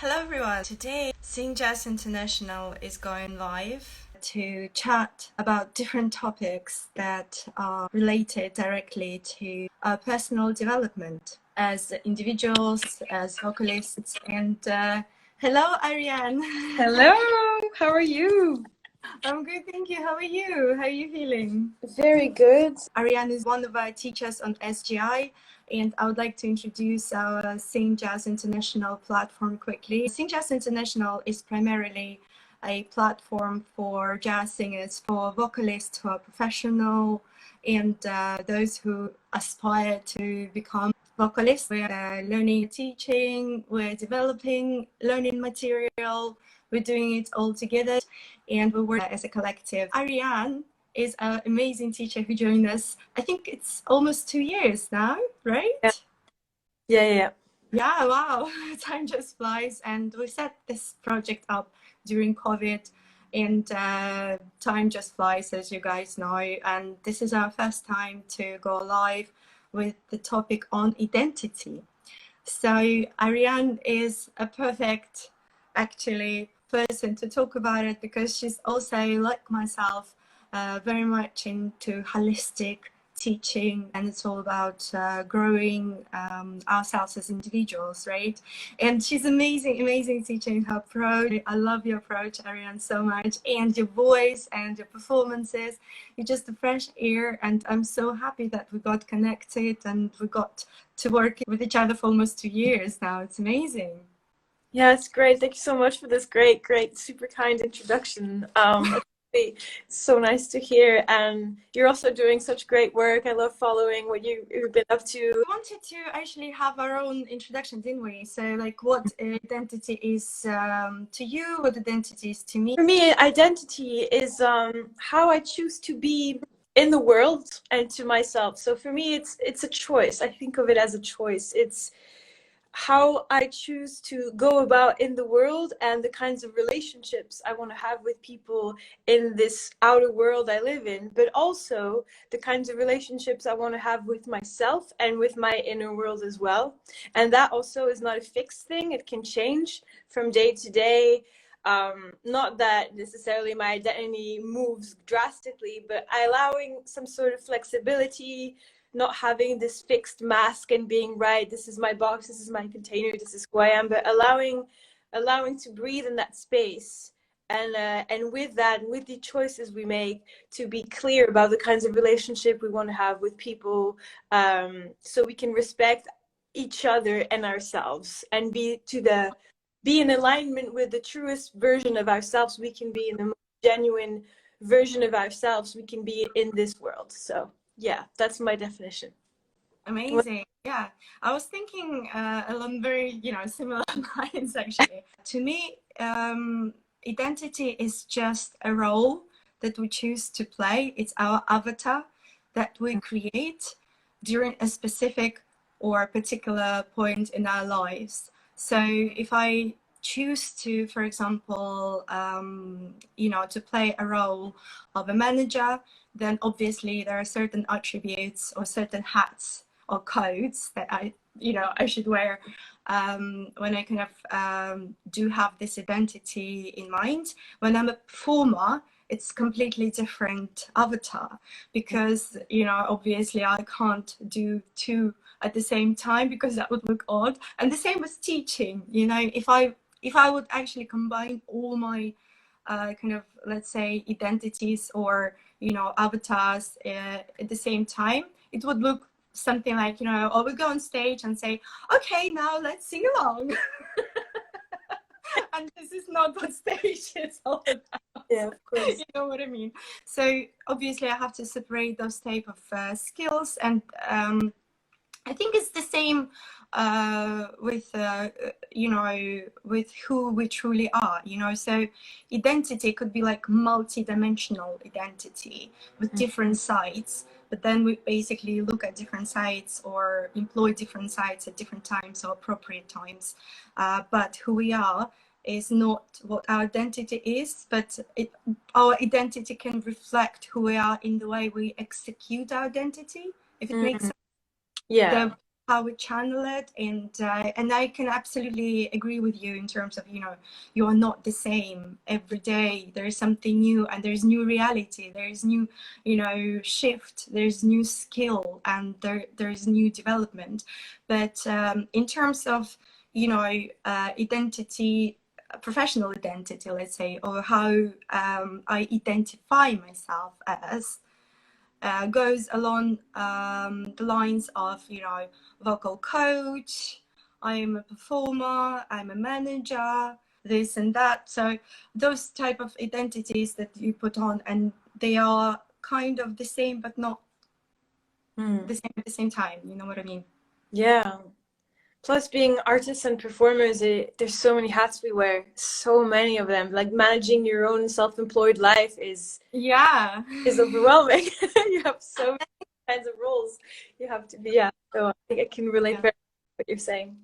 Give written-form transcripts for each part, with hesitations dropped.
Hello everyone. Today, Sing Jazz International is going live to chat about different topics that are related directly to personal development as individuals, as vocalists. And hello, Ariane. Hello, how are you? I'm good, thank you. How are you? How are you feeling? Very good. Ariane is one of our teachers on SJI, and I would like to introduce our Sing Jazz International platform quickly. Sing Jazz International is primarily a platform for jazz singers, for vocalists who are professional, and those who aspire to become vocalists. We're learning, teaching, we're developing learning material, we're doing it all together, and we work as a collective. Ariane is an amazing teacher who joined us. I think it's almost 2 years now, right? Yeah. Yeah, wow. Time just flies. And we set this project up during COVID, and time just flies, as you guys know. And this is our first time to go live with the topic on identity. So Ariane is a perfect, actually, person to talk about it, because she's also, like myself, very much into holistic teaching, and it's all about growing ourselves as individuals, right? And she's amazing teacher in her approach. I love your approach, Ariane, so much, and your voice and your performances. You're just a fresh air, and I'm so happy that we got connected and we got to work with each other for almost 2 years now. It's amazing. Yeah, it's great. Thank you so much for this great, super kind introduction. It's so nice to hear, and you're also doing such great work. I love following what you've been up to. We wanted to actually have our own introduction, didn't we? So, like, what identity is to you, what identity is to me. For me, identity is how I choose to be in the world and to myself. So for me, it's a choice. I think of it as a choice. It's how I choose to go about in the world and the kinds of relationships I want to have with people in this outer world I live in, but also the kinds of relationships I want to have with myself and with my inner world as well. And that also is not a fixed thing. It can change from day to day. Not that necessarily my identity moves drastically, but allowing some sort of flexibility, not having this fixed mask and being right, this is my box, this is my container, this is who I am, but allowing to breathe in that space, and with that, with the choices we make, to be clear about the kinds of relationship we want to have with people, so we can respect each other and ourselves, and be in alignment with the truest version of ourselves we can be, in the most genuine version of ourselves we can be in this world. So yeah, that's my definition. Amazing. Yeah, I was thinking along very, similar lines, actually. To me, identity is just a role that we choose to play. It's our avatar that we create during a specific or particular point in our lives. So if I choose to, for example, to play a role of a manager, then obviously there are certain attributes or certain hats or codes that I should wear when I kind of do have this identity in mind. When I'm a performer, it's completely different avatar, because obviously I can't do two at the same time, because that would look odd. And the same with teaching. If I would actually combine all my kind of, let's say, identities or avatars at the same time, it would look something like, I would go on stage and say, okay, now let's sing along. And this is not what stage is all about. Yeah, of course. You know what I mean? So obviously I have to separate those type of skills, and I think it's the same with with who we truly are. So identity could be like multidimensional identity with different sides, but then we basically look at different sides or employ different sides at different times or appropriate times. But who we are is not what our identity is, but our identity can reflect who we are in the way we execute our identity, if it makes sense. Yeah. how we channel it. And I can absolutely agree with you in terms of, you know, you are not the same every day. There is something new, and there's new reality, there's new, you know, shift, there's new skill, and there's new development. But in terms of, you know, identity, professional identity, let's say, or how I identify myself as, goes along the lines of, you know, vocal coach, I'm a performer, I'm a manager, this and that. So those type of identities that you put on, and they are kind of the same, but not the same at the same time. You know what I mean? Yeah. Plus, being artists and performers, there's so many hats we wear, so many of them. Like managing your own self-employed life is overwhelming. You have so many kinds of roles you have to be. Yeah, so I think I can relate very much to what you're saying.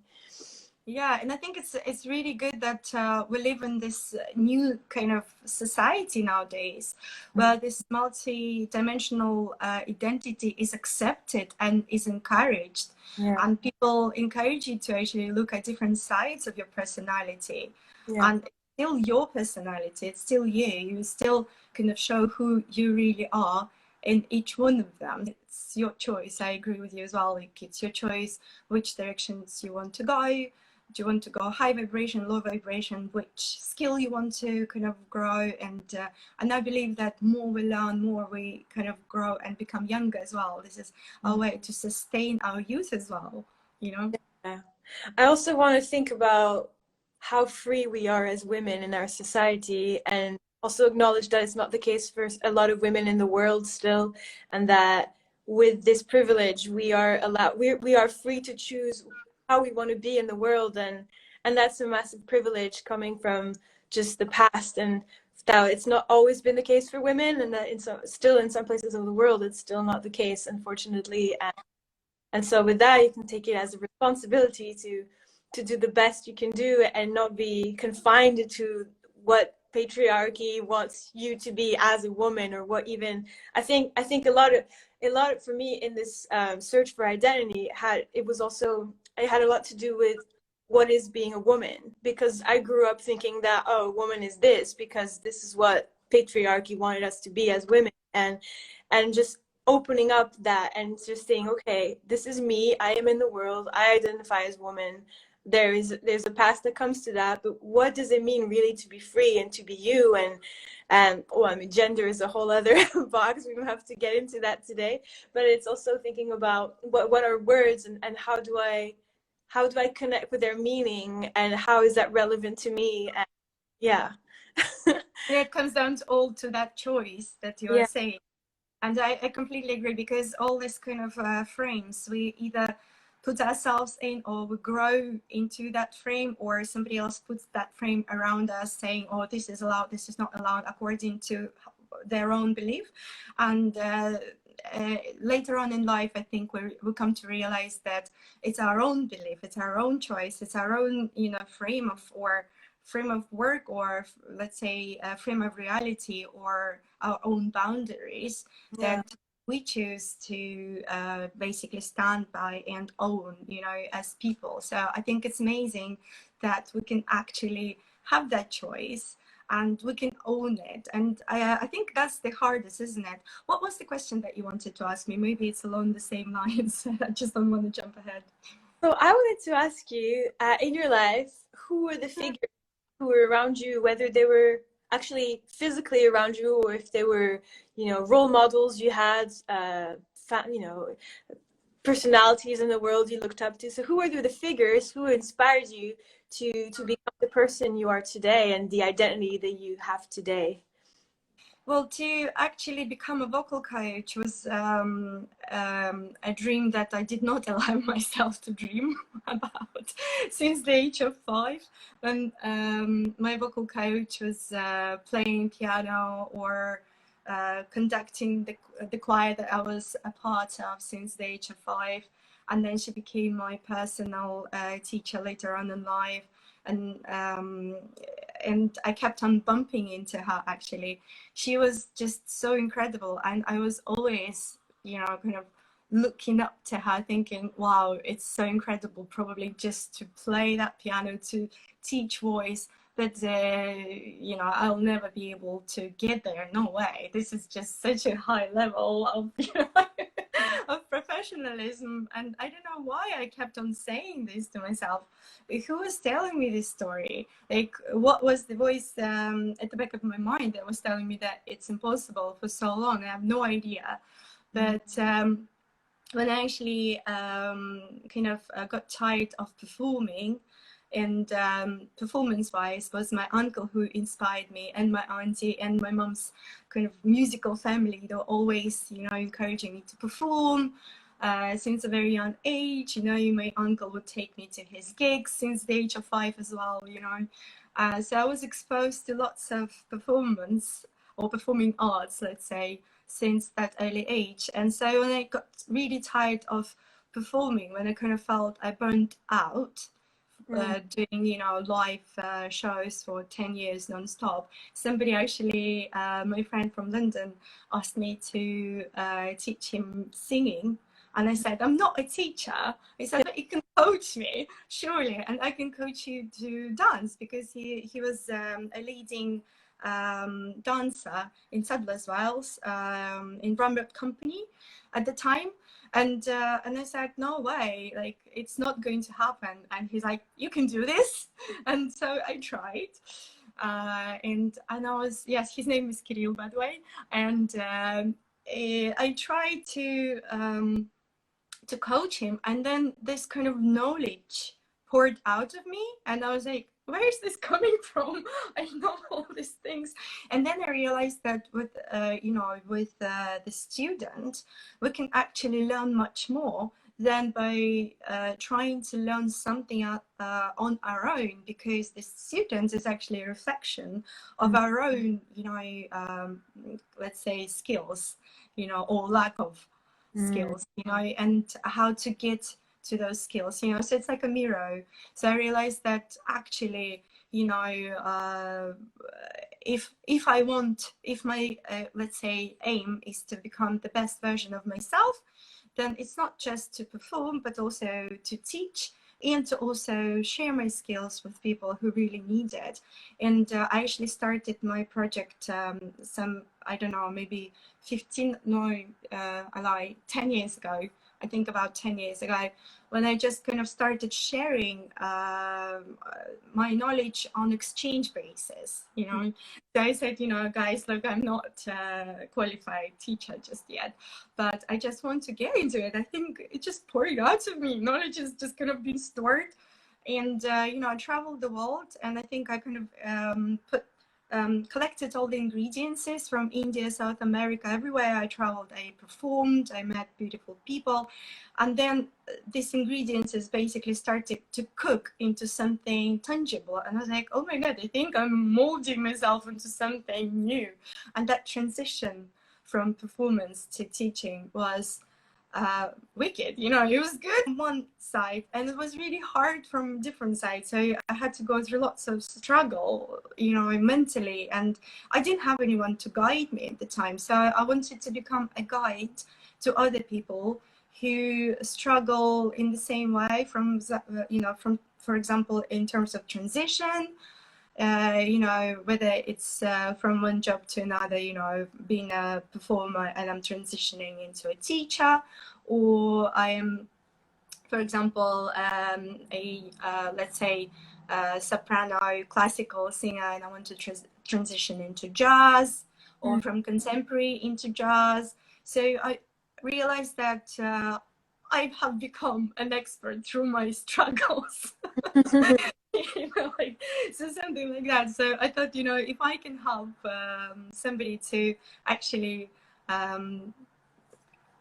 Yeah, and I think it's really good that we live in this new kind of society nowadays, where this multi-dimensional identity is accepted and is encouraged. And people encourage you to actually look at different sides of your personality. And it's still your personality, it's still you. You still kind of show who you really are in each one of them. It's your choice. I agree with you as well. Like, it's your choice which directions you want to go. Do you want to go high vibration, low vibration, which skill you want to kind of grow? And I believe that more we learn, more we kind of grow and become younger as well. This is our way to sustain our youth as well, you know? Yeah. I also want to think about how free we are as women in our society, and also acknowledge that it's not the case for a lot of women in the world still, and that with this privilege we are allowed, we are free to choose how we want to be in the world, and that's a massive privilege coming from just the past, and that it's not always been the case for women, and that still in some places of the world it's still not the case, unfortunately. And so with that, you can take it as a responsibility to do the best you can do and not be confined to what patriarchy wants you to be as a woman, or what even I think a lot of for me in this search for identity it had a lot to do with what is being a woman, because I grew up thinking that, oh, a woman is this because this is what patriarchy wanted us to be as women, and just opening up that and just saying, okay, this is me, I am in the world, I identify as woman, there's a past that comes to that, but what does it mean really to be free and to be you? And oh, I mean, gender is a whole other box, we don't have to get into that today, but it's also thinking about what are words, and how do I connect with their meaning, and how is that relevant to me? And yeah. It comes down to all to that choice that you are saying. And I completely agree, because all this kind of frames, we either put ourselves in, or we grow into that frame, or somebody else puts that frame around us saying, oh, this is allowed, this is not allowed, according to their own belief. And later on in life, I think we come to realize that it's our own belief, it's our own choice, it's our own, you know, frame of work, or let's say a frame of reality, or our own boundaries that we choose to basically stand by and own, you know, as people. So I think it's amazing that we can actually have that choice and we can own it. And I think that's the hardest, isn't it? What was the question that you wanted to ask me? Maybe it's along the same lines. I just don't want to jump ahead. So I wanted to ask you, in your life, who were the figures who were around you, whether they were actually physically around you, or if they were, you know, role models you had, you know, personalities in the world you looked up to. So who are the figures who inspired you to become the person you are today and the identity that you have today? Well, to actually become a vocal coach was a dream that I did not allow myself to dream about since the age of 5. When my vocal coach was playing piano, or conducting the choir that I was a part of since the age of 5. And then she became my personal teacher later on in life. And I kept on bumping into her. Actually, she was just so incredible, and I was always, you know, kind of looking up to her, thinking, wow, it's so incredible, probably just to play that piano, to teach voice. But you know, I'll never be able to get there. No way. This is just such a high level of, you know, of professionalism. And I don't know why I kept on saying this to myself. Who was telling me this story? Like, what was the voice at the back of my mind that was telling me that it's impossible for so long? I have no idea. But when I actually kind of got tired of performing, and performance-wise, was my uncle who inspired me, and my auntie and my mom's kind of musical family. They were always, you know, encouraging me to perform since a very young age. You know, my uncle would take me to his gigs since the age of 5 as well, you know. So I was exposed to lots of performance or performing arts, let's say, since that early age. And so when I got really tired of performing, when I kind of felt I burned out, doing, you know, live shows for 10 years non-stop, somebody actually, my friend from London, asked me to teach him singing. And I said, I'm not a teacher. He said, but you can coach me, surely, and I can coach you to dance, because he was a leading dancer in Sadler's Wells, in Bromberg Company at the time. And I said, no way, like, it's not going to happen. And he's like, you can do this. And so I tried. And I was, yes, his name is Kirill, by the way. And I tried to coach him. And then this kind of knowledge poured out of me. And I was like, where is this coming from? I know all these things. And then I realized that with, you know, with the student, we can actually learn much more than by trying to learn something on our own, because the student is actually a reflection of our own, you know, let's say skills, you know, or lack of skills, you know, and how to get to those skills, you know. So it's like a mirror. So I realized that actually, you know, if I want, if my let's say aim is to become the best version of myself, then it's not just to perform, but also to teach and to also share my skills with people who really need it. And I actually started my project some, I don't know, maybe 15, no, I lie, 10 years ago. I think about 10 years ago, when I just kind of started sharing my knowledge on exchange basis, you know. So I said, you know, guys, look, I'm not a qualified teacher just yet, but I just want to get into it. I think it just poured out of me. Knowledge is just kind of been stored. And, you know, I traveled the world, and I think I kind of collected all the ingredients from India, South America, everywhere I traveled. I performed, I met beautiful people, and then these ingredients basically started to cook into something tangible. And I was like, oh my God, I think I'm molding myself into something new. And that transition from performance to teaching was wicked, you know. It was good on one side, and it was really hard from different sides. So I had to go through lots of struggle, you know, mentally, and I didn't have anyone to guide me at the time. So I wanted to become a guide to other people who struggle in the same way, from, you know, from, for example, in terms of transition, you know, whether it's from one job to another, you know, being a performer and I'm transitioning into a teacher, or I am, for example, let's say soprano classical singer, and I want to transition into jazz, or from contemporary into jazz. So I realized that I have become an expert through my struggles. You know, like, so something like that. So I thought, you know, if I can help somebody to actually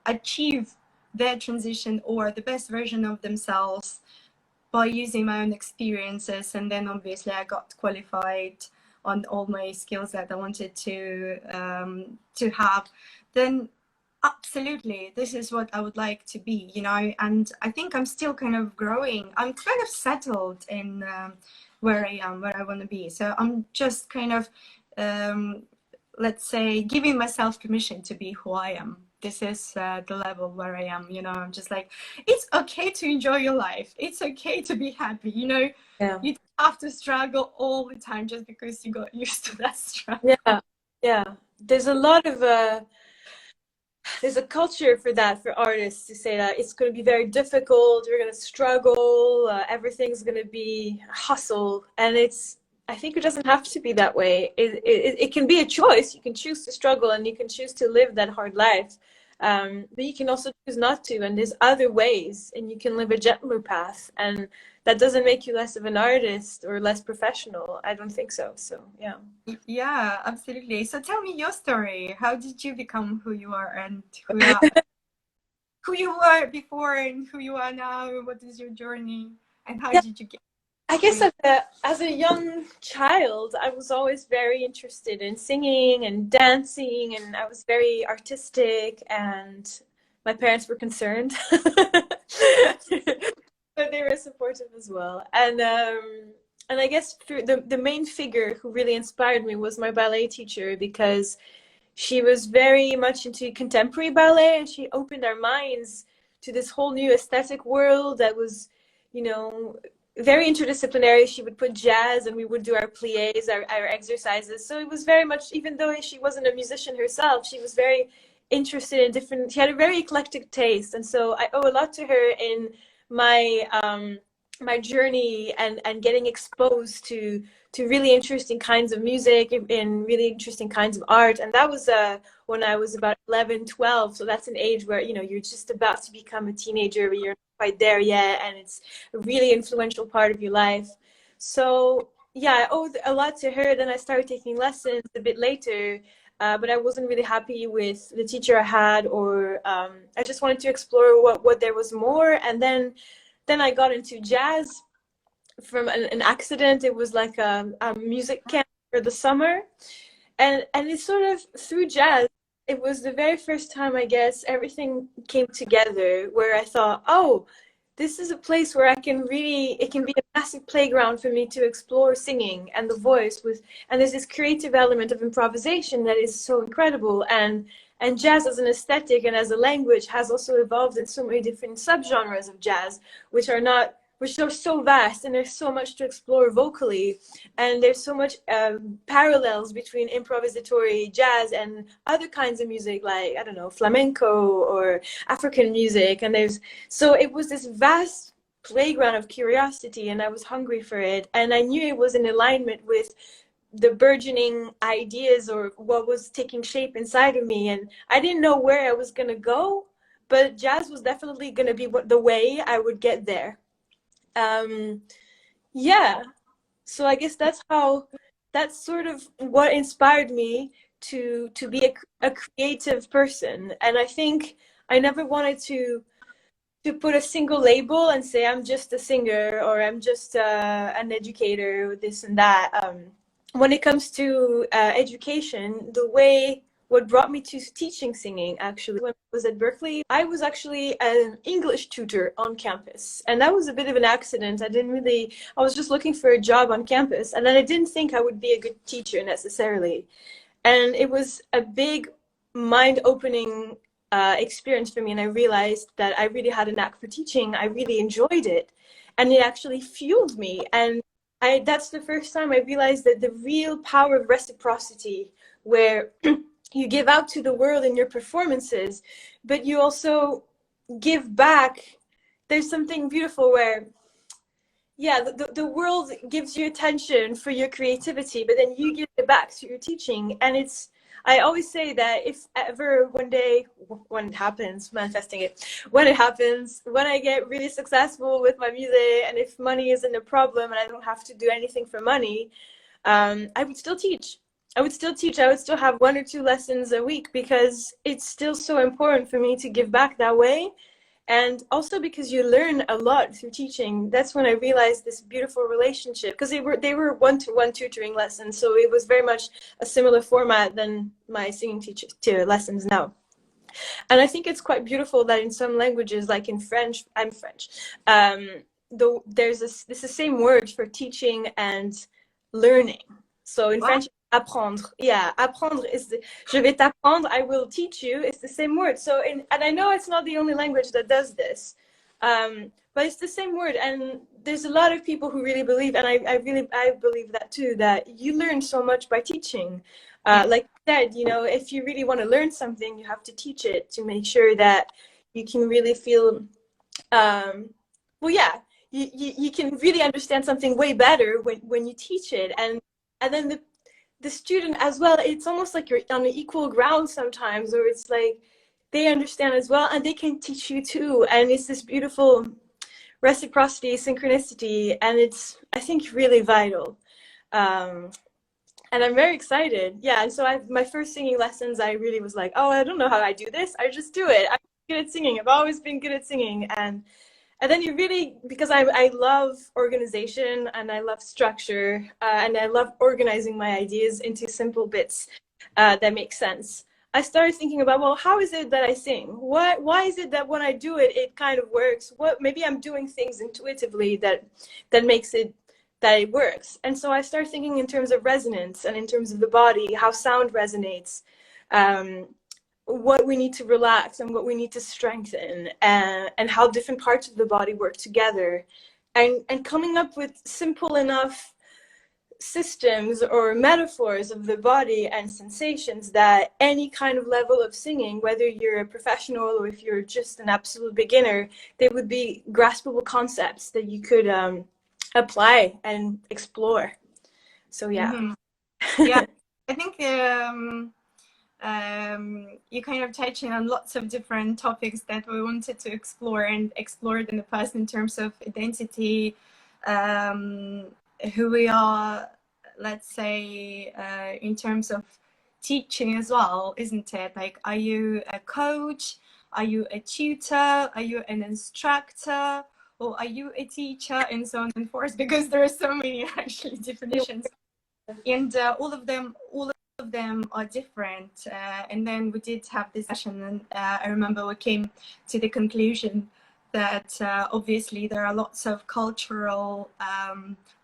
achieve their transition or the best version of themselves by using my own experiences, and then obviously I got qualified on all my skills that I wanted to have, then absolutely, this is what I would like to be, you know. And I think I'm still kind of growing. I'm kind of settled in where I am, where I want to be. So I'm just kind of, let's say, giving myself permission to be who I am. this is the level where I am. You know, I'm just like, it's okay to enjoy your life. It's okay to be happy. You know, Yeah. you don't have to struggle all the time just because you got used to that struggle. Yeah. Yeah. There's a lot of there's a culture for that, for artists, to say that it's going to be very difficult, we're going to struggle, everything's going to be hustle. And I think it doesn't have to be that way. It can be a choice. You can choose to struggle and you can choose to live that hard life. But you can also choose not to. And there's other ways, and you can live a gentler path. And that doesn't make you less of an artist or less professional. I don't think so. So, yeah. Yeah, absolutely. So tell me your story. How did you become who you are, and who you were before and who you are now? What is your journey, and how Yeah. did you get I guess as a young child, I was always very interested in singing and dancing, and I was very artistic, and my parents were concerned, but they were supportive as well. And I guess through the main figure who really inspired me was my ballet teacher, because she was very much into contemporary ballet, and she opened our minds to this whole new aesthetic world that was, you know, very interdisciplinary. She would put jazz and we would do our pliés, our exercises. So it was very much, even though she wasn't a musician herself, she was very interested in different, she had a very eclectic taste. And so I owe a lot to her in my journey and getting exposed to really interesting kinds of music and really interesting kinds of art. And that was when I was about 11, 12. So that's an age where, you know, you're just about to become a teenager, but you're not quite there yet. And it's a really influential part of your life. So yeah, I owe a lot to her. Then I started taking lessons a bit later. But I wasn't really happy with the teacher I had, or I just wanted to explore what there was more. And then I got into jazz from an accident. It was like a music camp for the summer, and it's sort of through jazz. It was the very first time, I guess, everything came together, where I thought, oh, this is a place where it can be a massive playground for me to explore singing and the voice and there's this creative element of improvisation that is so incredible. And jazz as an aesthetic and as a language has also evolved in so many different subgenres of jazz, which are so vast, and there's so much to explore vocally, and there's so much parallels between improvisatory jazz and other kinds of music, like, I don't know, flamenco or African music. And so it was this vast playground of curiosity, and I was hungry for it, and I knew it was in alignment with the burgeoning ideas or what was taking shape inside of me. And I didn't know where I was going to go, but jazz was definitely going to be the way I would get there. Yeah, so I guess that's sort of what inspired me to be a creative person. And I think I never wanted to put a single label and say I'm just a singer, or I'm just an educator, this and that. When it comes to education, what brought me to teaching singing, actually, when I was at Berkeley, I was actually an English tutor on campus. And that was a bit of an accident. I was just looking for a job on campus. And then I didn't think I would be a good teacher necessarily. And it was a big mind-opening experience for me. And I realized that I really had a knack for teaching. I really enjoyed it. And it actually fueled me. And that's the first time I realized that the real power of reciprocity, where you give out to the world in your performances, but you also give back. There's something beautiful where, yeah, the world gives you attention for your creativity, but then you give it back to your teaching. And I always say that if ever one day, when it happens, manifesting it, when it happens, when I get really successful with my music, and if money isn't a problem and I don't have to do anything for money, I would still teach. I would still have 1 or 2 lessons a week, because it's still so important for me to give back that way. And also because you learn a lot through teaching. That's when I realized this beautiful relationship, because they were one-to-one tutoring lessons. So it was very much a similar format than my singing teacher lessons now. And I think it's quite beautiful that in some languages, like in French, I'm French, there's the same word for teaching and learning. So in French, Apprendre. Yeah, apprendre is je vais t'apprendre, I will teach you. It's the same word. So, and I know it's not the only language that does this, but it's the same word. And there's a lot of people who really believe, and I believe that too, that you learn so much by teaching. Like you said, you know, if you really want to learn something, you have to teach it to make sure that you can really feel, well, yeah, you can really understand something way better when you teach it. And then the student as well, it's almost like you're on equal ground sometimes, or it's like they understand as well and they can teach you too, and it's this beautiful reciprocity, synchronicity, and it's, I think, really vital. And I'm very excited. Yeah, and so my first singing lessons, I really was like, oh, I don't know how I do this, I just do it. I'm good at singing, I've always been good at singing. And then you really, because I love organization and I love structure, and I love organizing my ideas into simple bits that make sense. I started thinking about, well, how is it that I sing? Why is it that when I do it, it kind of works? Maybe I'm doing things intuitively that makes it, that it works. And so I started thinking in terms of resonance and in terms of the body, how sound resonates. What we need to relax and what we need to strengthen, and how different parts of the body work together, and coming up with simple enough systems or metaphors of the body and sensations that any kind of level of singing, whether you're a professional or if you're just an absolute beginner, they would be graspable concepts that you could apply and explore. So yeah. Yeah, I think you kind of touching on lots of different topics that we wanted to explore and explored in the past in terms of identity, who we are, let's say, in terms of teaching as well, isn't it? Like, are you a coach? Are you a tutor? Are you an instructor? Or are you a teacher? And so on and forth, because there are so many actually definitions. And all of them are different. And then we did have this session, and I remember we came to the conclusion that obviously there are lots of cultural,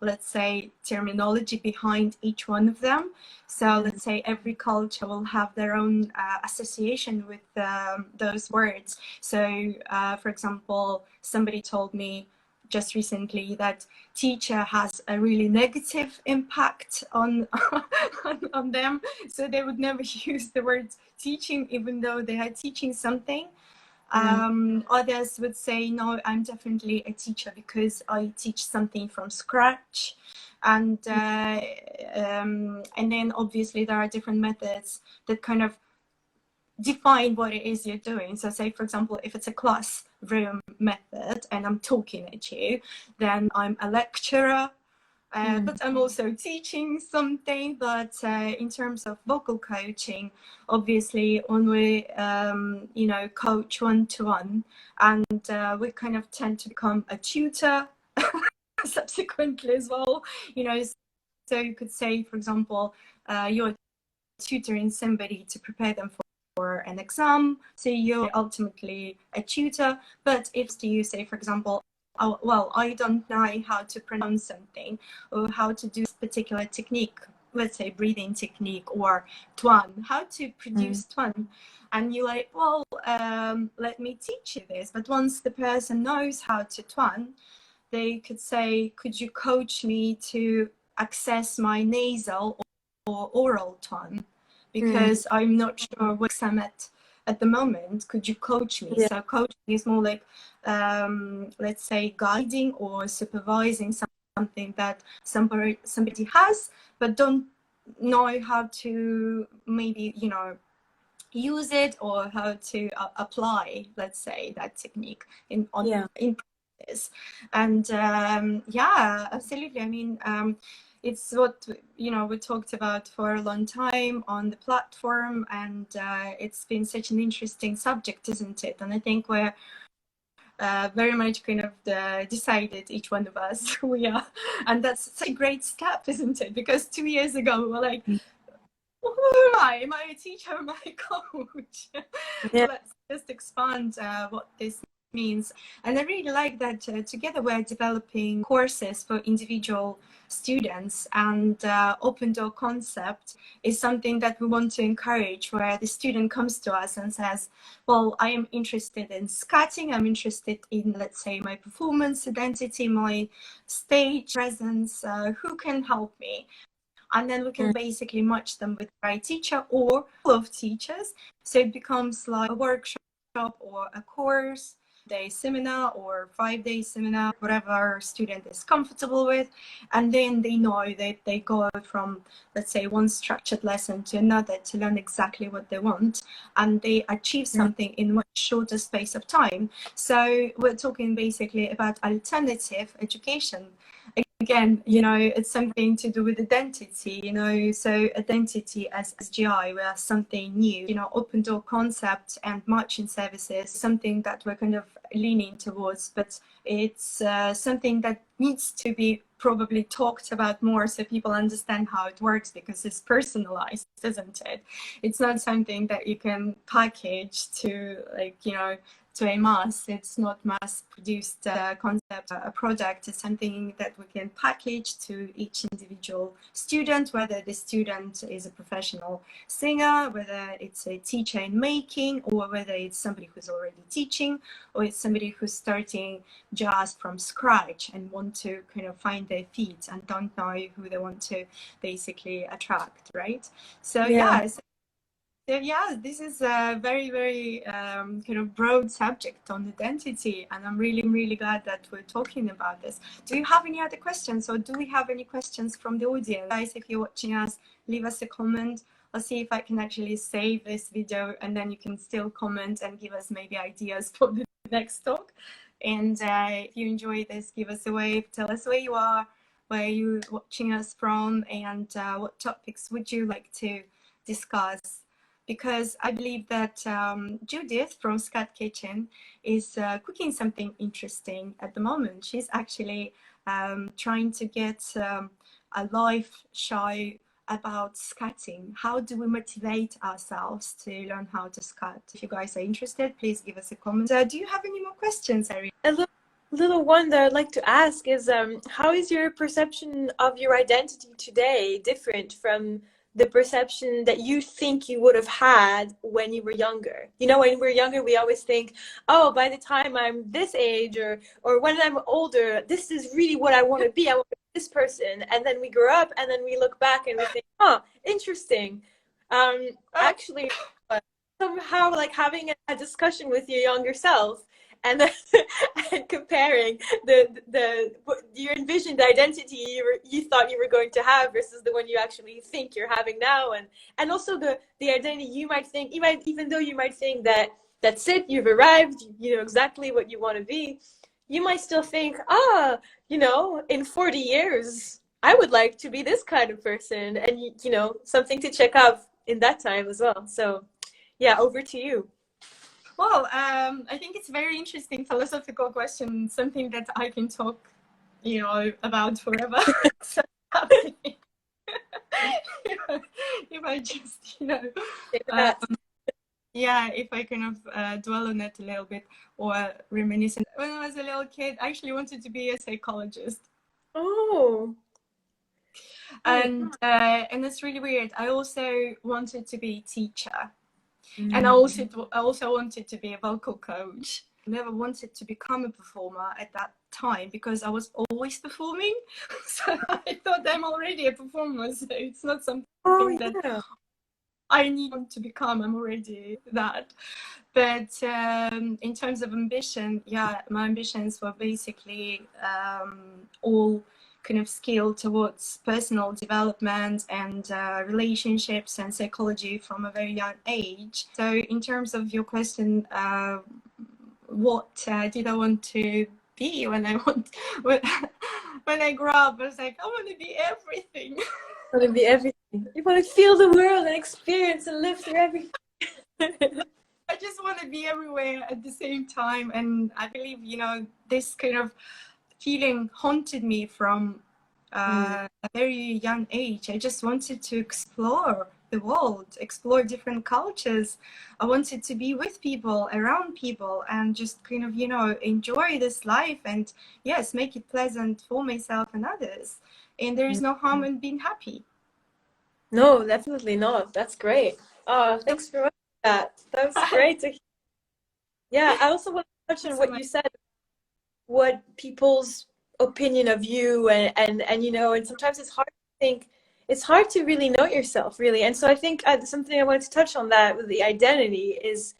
let's say, terminology behind each one of them. So let's say every culture will have their own association with those words. So for example, somebody told me just recently that teacher has a really negative impact on on them, so they would never use the word teaching even though they are teaching something. Others would say, no, I'm definitely a teacher because I teach something from scratch. And then obviously there are different methods that kind of define what it is you're doing. So say, for example, if it's a classroom method and I'm talking at you, then I'm a lecturer, but I'm also teaching something. But in terms of vocal coaching, obviously when we coach one-to-one, and we kind of tend to become a tutor subsequently as well, so you could say, for example, you're tutoring somebody to prepare them for an exam, so you're ultimately a tutor. But if you say, for example, oh, well, I don't know how to pronounce something or how to do a particular technique, let's say breathing technique or tuan, how to produce tuan, and you're like, well, let me teach you this. But once the person knows how to tuan, they could say, could you coach me to access my nasal or oral tuan, because I'm not sure what I'm at the moment. Could you coach me? So coaching is more like, let's say, guiding or supervising something that somebody has but don't know how to maybe use it, or how to apply, let's say, that technique in practice. And absolutely. I mean, it's what we talked about for a long time on the platform, and it's been such an interesting subject, isn't it? And I think we're very much kind of decided, each one of us, who we are, and that's such a great step, isn't it? Because 2 years ago we were like, who am I? Am I a teacher? Am I a coach? Let's just expand what this means. And I really like that together we're developing courses for individual students, and open door concept is something that we want to encourage, where the student comes to us and says, well, I am interested in scatting, I'm interested in, let's say, my performance identity, my stage presence, who can help me? And then we can basically match them with the right teacher or full of teachers. So it becomes like a workshop or a course, day seminar or 5-day seminar, whatever student is comfortable with. And then they know that they go from, let's say, one structured lesson to another to learn exactly what they want, and they achieve something in much shorter space of time. So we're talking basically about alternative education. Again, you know, it's something to do with identity, you know, so identity as SJI, where something new, you know, open door concept and matching services, something that we're kind of leaning towards, but it's something that needs to be probably talked about more so people understand how it works, because it's personalized, isn't it? It's not something that you can package to, like, you know, to a mass. It's not mass produced concept, a product. It's something that we can package to each individual student, whether the student is a professional singer, whether it's a teacher in making, or whether it's somebody who's already teaching, or it's somebody who's starting jazz from scratch and want to kind of find their feet and don't know who they want to basically attract, right? So yeah, this is a very, very kind of broad subject on identity, and I'm really, really glad that we're talking about this. Do you have any other questions, or do we have any questions from the audience? Guys, if you're watching us, leave us a comment. I'll see if I can actually save this video, and then you can still comment and give us maybe ideas for the next talk. And if you enjoy this, give us a wave, tell us where you are, where you're watching us from, and what topics would you like to discuss. Because I believe that Judith from Scat Kitchen is cooking something interesting at the moment. She's actually trying to get a live show about scatting. How do we motivate ourselves to learn how to scat? If you guys are interested, please give us a comment. Do you have any more questions, Irene? A little one that I'd like to ask is, how is your perception of your identity today different from the perception that you think you would have had when you were younger? You know, when we're younger, we always think, oh, by the time I'm this age, or when I'm older, this is really what I want to be. I want to be this person. And then we grow up, and then we look back and we think, oh, interesting. Actually, somehow like having a discussion with your younger self, and and comparing your envisioned identity you thought you were going to have versus the one you actually think you're having now, and also the identity you might think, even though you might think that that's it, you've arrived, you know exactly what you want to be, you might still think, you know, in 40 years I would like to be this kind of person, and you know, something to check out in that time as well. So yeah, over to you. Well, I think it's a very interesting philosophical question, something that I can talk, you know, about forever. So, if I just, you know, yeah, if I kind of dwell on it a little bit or reminisce. When I was a little kid, I actually wanted to be a psychologist. Oh. And it's really weird. I also wanted to be a teacher. And I also wanted to be a vocal coach. I never wanted to become a performer at that time because I was always performing. So I thought I'm already a performer. So it's not something that I need to become. I'm already that. But in terms of ambition, yeah, my ambitions were basically all kind of skilled towards personal development and relationships and psychology from a very young age. So in terms of your question, what did I want to be when I grow up? I was like, I want to be everything. You want to be everything. You want to feel the world and experience and live through everything. I just want to be everywhere at the same time. And I believe, you know, this kind of feeling haunted me from a very young age. I just wanted to explore the world, explore different cultures. I wanted to be with people, around people, and just kind of, you know, enjoy this life and, yes, make it pleasant for myself and others. and there is no harm in being happy. No, definitely not. That's great. Thanks for that. That was great to hear. Yeah, I also want to touch on what you said, what people's opinion of you and you know, and sometimes it's hard to think, it's hard to really know yourself, really. And so I think something I wanted to touch on that with the identity is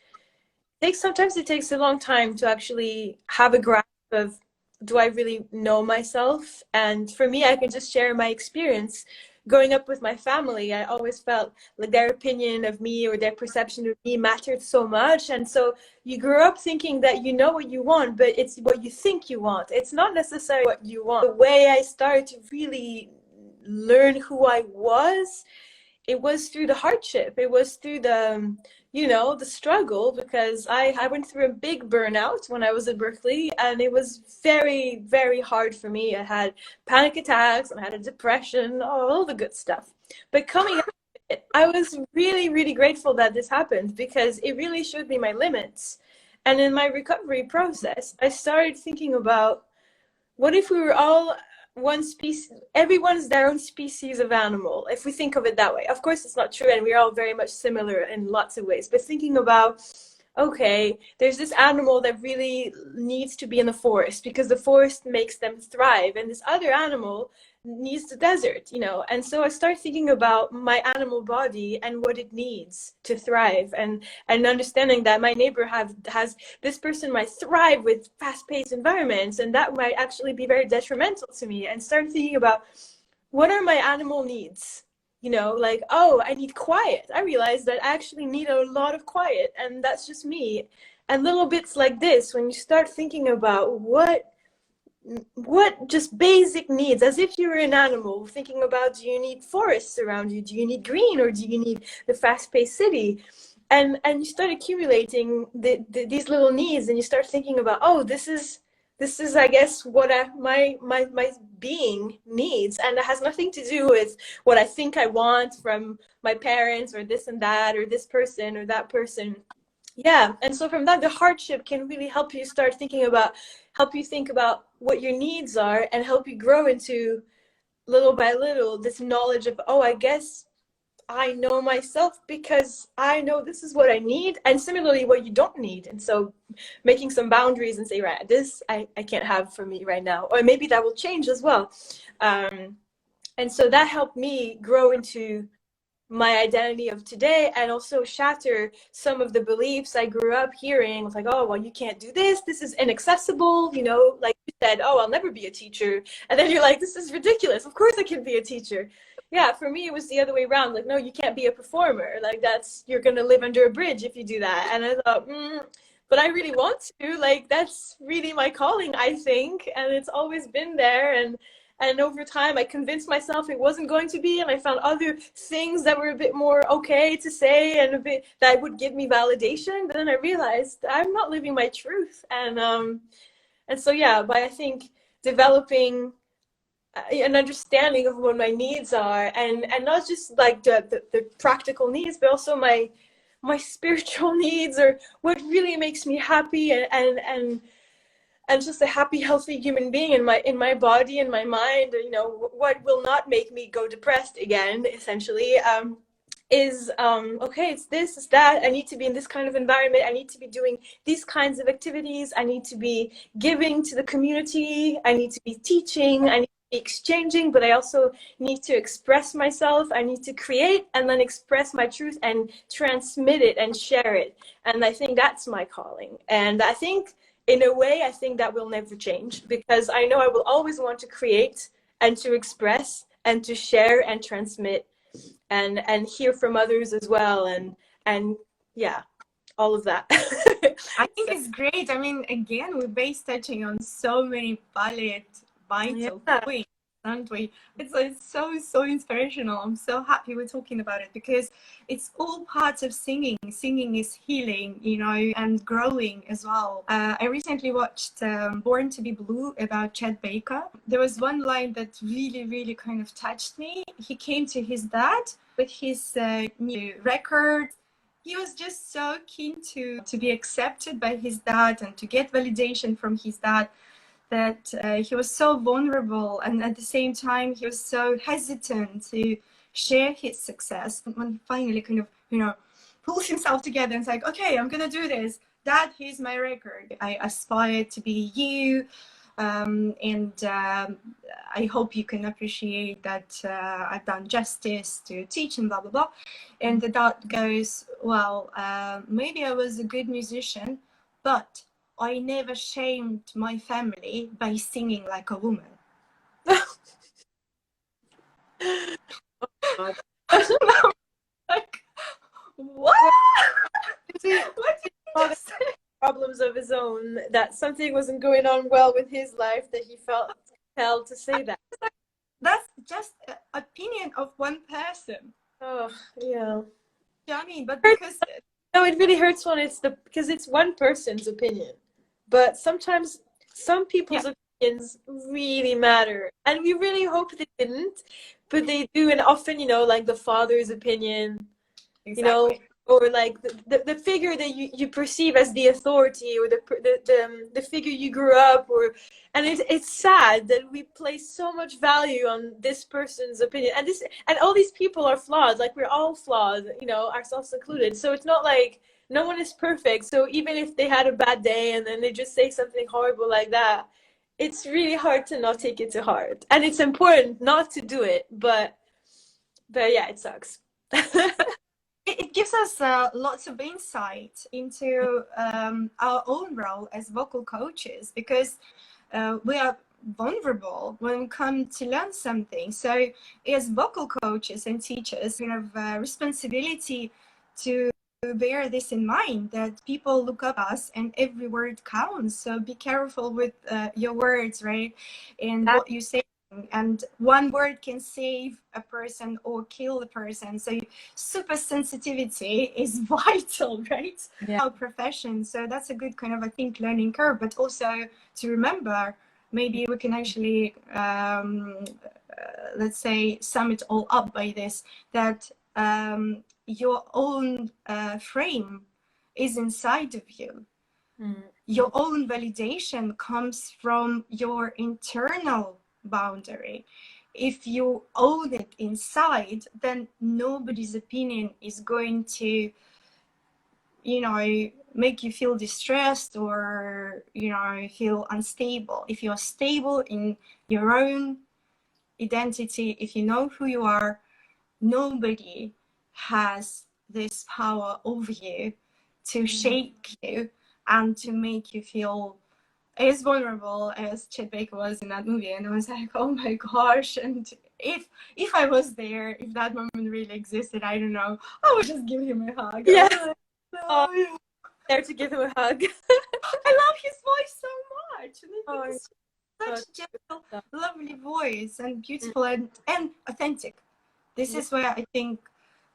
sometimes it takes a long time to actually have a grasp of, do I really know myself? And for me, I can just share my experience. Growing up with my family, I always felt like their opinion of me or their perception of me mattered so much. And so you grow up thinking that you know what you want, but it's what you think you want. It's not necessarily what you want. The way I started to really learn who I was, it was through the hardship. It was through the, you know, the struggle, because I went through a big burnout when I was at Berkeley, and it was very, very hard for me. I had panic attacks, I had a depression, all the good stuff. But coming out of it, I was really, really grateful that this happened, because it really showed me my limits. And in my recovery process, I started thinking about, what if we were all one species, everyone's their own species of animal, if we think of it that way. Of course, it's not true, and we're all very much similar in lots of ways. But thinking about, okay, there's this animal that really needs to be in the forest because the forest makes them thrive, and this other animal needs the desert, you know. And so I start thinking about my animal body and what it needs to thrive, and understanding that my neighbor has this person might thrive with fast-paced environments, and that might actually be very detrimental to me. And start thinking about, what are my animal needs? You know, like, oh, I need quiet. I realized that I actually need a lot of quiet, and that's just me. And little bits like this, when you start thinking about what just basic needs, as if you were an animal, thinking about, do you need forests around you? Do you need green, or do you need the fast-paced city? And you start accumulating these little needs, and you start thinking about, oh, this is I guess what my being needs, and it has nothing to do with what I think I want from my parents, or this and that, or this person or that person. Yeah. And so from that, the hardship can really help you start thinking about, help you think about what your needs are, and help you grow into, little by little, this knowledge of, oh, I guess I know myself because I know this is what I need, and similarly what you don't need. And so making some boundaries and say, right, this I can't have for me right now, or maybe that will change as well. And so that helped me grow into my identity of today, and also shatter some of the beliefs I grew up hearing. It's like, oh, well, you can't do this, this is inaccessible, you know, like you said, oh, I'll never be a teacher. And then you're like, this is ridiculous, of course I can be a teacher. Yeah, for me it was the other way around, like, no, you can't be a performer, like, that's, you're gonna live under a bridge if you do that. And I thought, but I really want to, like, that's really my calling, I think, and it's always been there. And over time, I convinced myself it wasn't going to be, and I found other things that were a bit more okay to say, and a bit that would give me validation. But then I realized I'm not living my truth, and so yeah. But I think developing an understanding of what my needs are, and not just like the practical needs, but also my spiritual needs, or what really makes me happy, and just a happy, healthy human being in my body and my mind. You know, what will not make me go depressed again, essentially, is okay, it's this, it's that. I need to be in this kind of environment. I need to be doing these kinds of activities. I need to be giving to the community. I need to be teaching. I need to be exchanging, but I also need to express myself. I need to create and then express my truth and transmit it and share it. And I think that's my calling. And I think, in a way, I think that will never change, because I know I will always want to create and to express and to share and transmit and hear from others as well, and yeah, all of that. I think it's great. I mean, again, we're base touching on so many vital points, aren't we? It's so inspirational. I'm so happy we're talking about it, because it's all parts of singing. Singing is healing, you know, and growing as well. I recently watched Born to be Blue about Chet Baker. There was one line that really kind of touched me. He came to his dad with his new record. He was just so keen to be accepted by his dad and to get validation from his dad. that he was so vulnerable, and at the same time he was so hesitant to share his success. And when finally kind of, you know, pulls himself together and it's like, okay, I'm gonna do this. That is my record. I aspire to be you. I hope you can appreciate that I've done justice to teach and blah blah blah. And the dad goes, well, maybe I was a good musician, but I never shamed my family by singing like a woman. God. Like, what? What did you just say? problems of his own, that something wasn't going on well with his life, that he felt compelled to say that. That's just an opinion of one person. Oh, yeah. You know what I mean? But because No, it really hurts when because it's one person's opinion. But sometimes some people's opinions really matter. And we really hope they didn't, but they do. And often, you know, like the father's opinion, you know, or like the figure that you perceive as the authority, or the figure you grew up, or, and it's sad that we place so much value on this person's opinion, and all these people are flawed, like we're all flawed, you know, ourselves included. So it's not like no one is perfect. So even if they had a bad day and then they just say something horrible like that, it's really hard to not take it to heart, and it's important not to do it, but yeah, it sucks. it gives us lots of insight into our own role as vocal coaches, because we are vulnerable when we come to learn something. So as vocal coaches and teachers, we have a responsibility to bear this in mind, that people look up us and every word counts. So be careful with your words, right? And what you say. And one word can save a person or kill a person. So super sensitivity is vital, right? Yeah. Our profession. So that's a good kind of, I think, learning curve, but also to remember, maybe we can actually, let's say, sum it all up by this, that your own frame is inside of you. Your own validation comes from your internal boundary. If you own it inside, then nobody's opinion is going to, you know, make you feel distressed or, you know, feel unstable. If you're stable in your own identity, if you know who you are, nobody has this power over you to shake you and to make you feel as vulnerable as Chet Baker was in that movie. And I was like, oh my gosh. And if I was there, if that moment really existed, I don't know, I would just give him a hug. Yeah. Oh, There to give him a hug. I love his voice so much. And I think it's such a gentle, lovely voice, and beautiful and authentic. This is where I think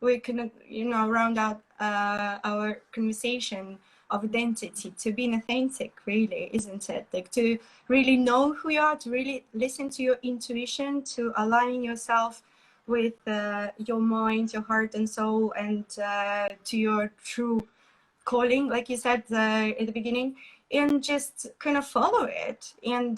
we can, you know, round out our conversation of identity, to being authentic, really, isn't it? Like to really know who you are, to really listen to your intuition, to align yourself with your mind, your heart and soul, and to your true calling, like you said at the beginning, and just kind of follow it. And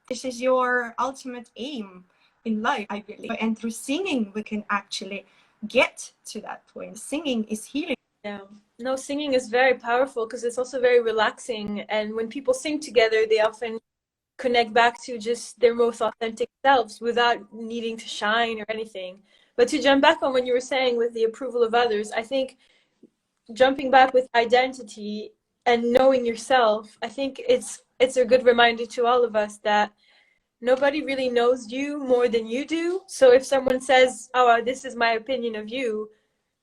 this is your ultimate aim in life, I believe. And through singing, we can actually get to that point. Singing is healing. Yeah. No, singing is very powerful because it's also very relaxing. And when people sing together, they often connect back to just their most authentic selves without needing to shine or anything. But to jump back on what you were saying with the approval of others, I think jumping back with identity and knowing yourself, I think it's a good reminder to all of us that nobody really knows you more than you do. So if someone says, oh, this is my opinion of you,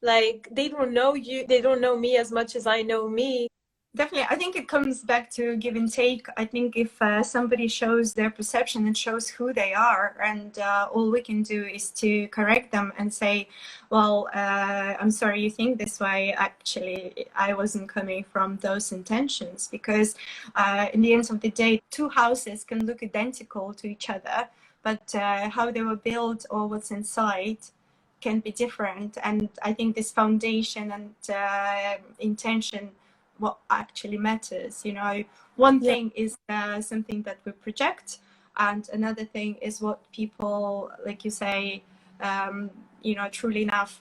like they don't know you, they don't know me as much as I know me. Definitely. I think it comes back to give and take. I think if somebody shows their perception and shows who they are, and all we can do is to correct them and say, well, I'm sorry you think this way. Actually, I wasn't coming from those intentions. Because in the end of the day, two houses can look identical to each other, but how they were built or what's inside can be different. And I think this foundation and intention what actually matters. You know, one Yeah. thing is something that we project, and another thing is what people, like you say, you know, truly enough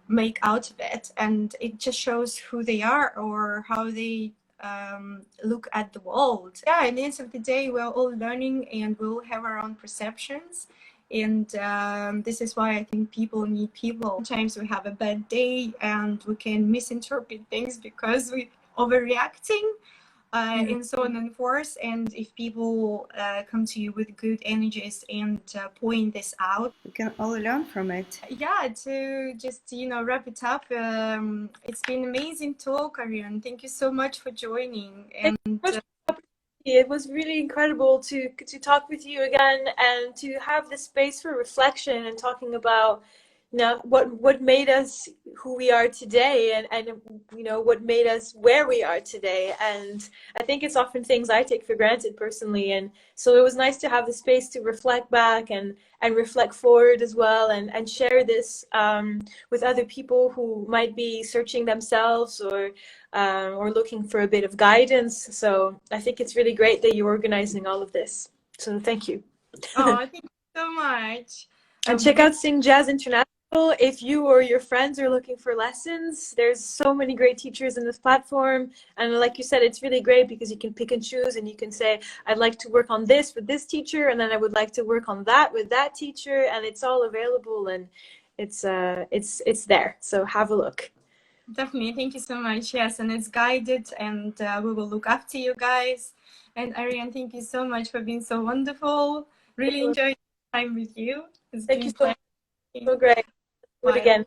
make out of it, and it just shows who they are or how they look at the world. Yeah, at the end of the day, we're all learning and we all have our own perceptions. And this is why I think people need people. Sometimes we have a bad day and we can misinterpret things because we're overreacting. And so on and forth. And if people come to you with good energies and point this out, we can all learn from it. Yeah, to just, you know, wrap it up, it's been amazing talk, Ariane. Thank you so much for joining. And it was really incredible to talk with you again and to have the space for reflection and talking about, you know, what made us who we are today, and you know, what made us where we are today. And I think it's often things I take for granted personally, and so it was nice to have the space to reflect back and reflect forward as well, and share this with other people who might be searching themselves or looking for a bit of guidance. So I think it's really great that you're organizing all of this. So thank you. oh, thank you so much. And check out Sing Jazz International if you or your friends are looking for lessons. There's so many great teachers in this platform, and like you said, it's really great because you can pick and choose, and you can say, I'd like to work on this with this teacher, and then I would like to work on that with that teacher, and it's all available, and it's there. So have a look. Definitely, thank you so much. Yes, and it's guided, and we will look after you guys. And Ariane, thank you so much for being so wonderful. Really enjoyed time with you. Thank you so much. So great. Do it again.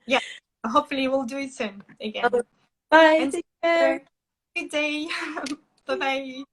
Yeah, hopefully we'll do it soon again. Bye. And take care. Good day. Bye bye.